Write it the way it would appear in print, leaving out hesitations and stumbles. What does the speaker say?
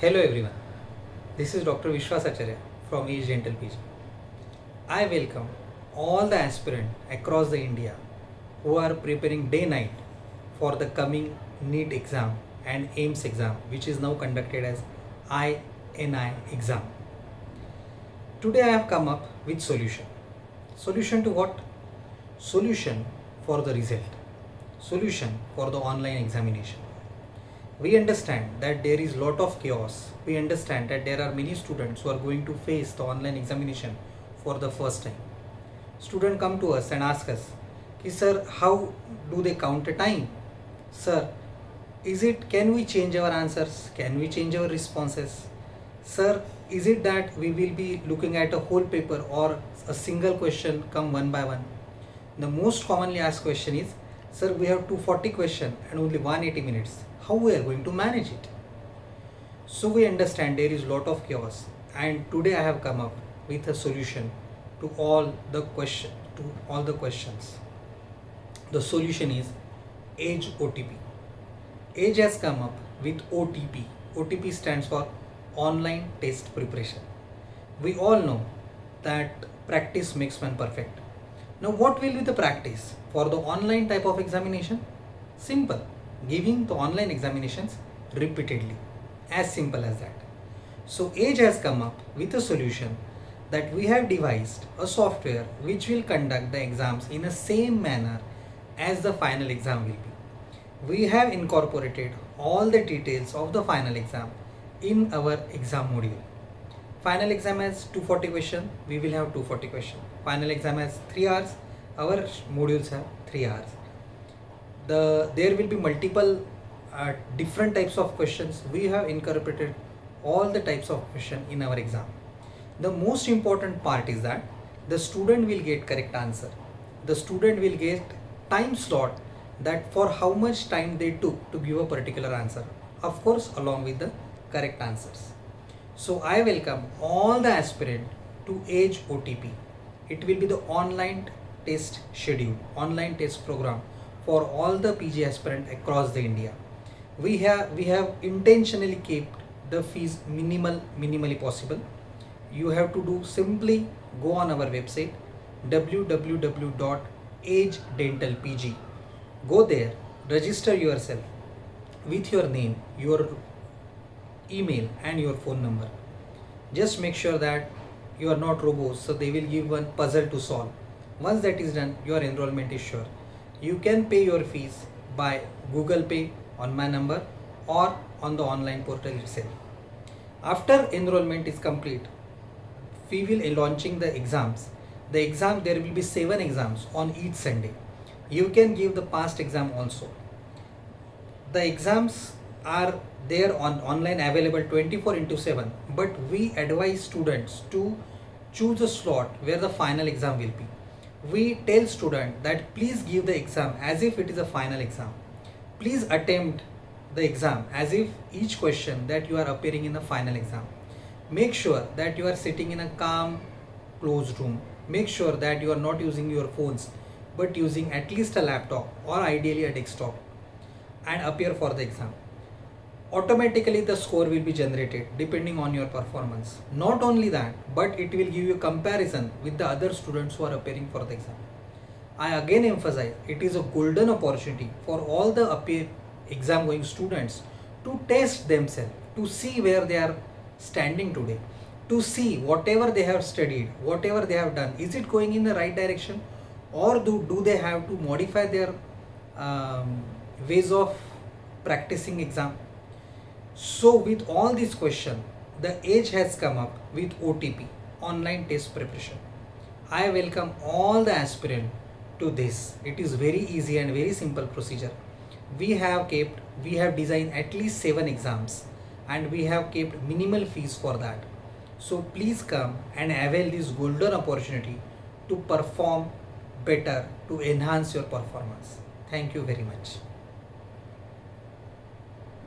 Hello everyone, this is Dr. Vishwas Acharya from Age Dental PG. I welcome all the aspirants across the India who are preparing day night for the coming NEET exam and AIMS exam, which is now conducted as INI exam. Today I have come up with solution. Solution to what? Solution for the result. Solution for the online examination. We understand that there is lot of chaos. We understand that there are many students who are going to face the online examination for the first time. Students come to us and ask us, sir, how do they count the time? Sir, can we change our answers? Can we change our responses? Sir, is it that we will be looking at a whole paper or a single question come one by one? The most commonly asked question is, sir, we have 240 questions and only 180 minutes. How we are going to manage it? So we understand there is lot of chaos, and today I have come up with a solution to all the questions. The solution is Age OTP. Age has come up with OTP. OTP stands for online test preparation. We all know that practice makes one perfect. Now what will be the practice for the online type of examination? Simple. Giving the online examinations repeatedly. As simple as that. So Age has come up with a solution that we have devised a software which will conduct the exams in the same manner as the final exam will be. We have incorporated all the details of the final exam in our exam module. Final exam has 240 questions, we will have 240 questions. Final exam has 3 hours, our modules have 3 hours. There will be multiple different types of questions. We have incorporated all the types of questions in our exam. The most important part is that the student will get correct answer. The student will get time slot that for how much time they took to give a particular answer. Of course, along with the correct answers. So I welcome all the aspirants to Age OTP. It will be the online test schedule, online test program for all the PG aspirants across the India. We have intentionally kept the fees minimally possible. You have to do simply go on our website www.agedentalpg. Go there, register yourself with your name, your email and your phone number. Just make sure that you are not robos, so they will give one puzzle to solve. Once that is done, your enrollment is sure. You can pay your fees by Google Pay on my number or on the online portal itself. After enrollment is complete, we will be launching the exams. There will be 7 exams on each Sunday. You can give the past exam also. The exams are there on online available 24/7, but we advise students to choose a slot where the final exam will be. We tell students that please give the exam as if it is a final exam. Please attempt the exam as if each question that you are appearing in the final exam. Make sure that you are sitting in a calm, closed room. Make sure that you are not using your phones but using at least a laptop or ideally a desktop and appear for the exam. Automatically the score will be generated depending on your performance. Not only that, but it will give you a comparison with the other students who are appearing for the exam. I again emphasize, it is a golden opportunity for all the exam going students to test themselves, to see where they are standing today, to see whatever they have studied, whatever they have done, is it going in the right direction, or do they have to modify their ways of practicing exam. So with all these questions, the Age has come up with OTP, online test preparation. I welcome all the aspirants to this. It is very easy and very simple procedure. We have designed at least 7 exams and we have kept minimal fees for that. So please come and avail this golden opportunity to perform better, to enhance your performance. Thank you very much.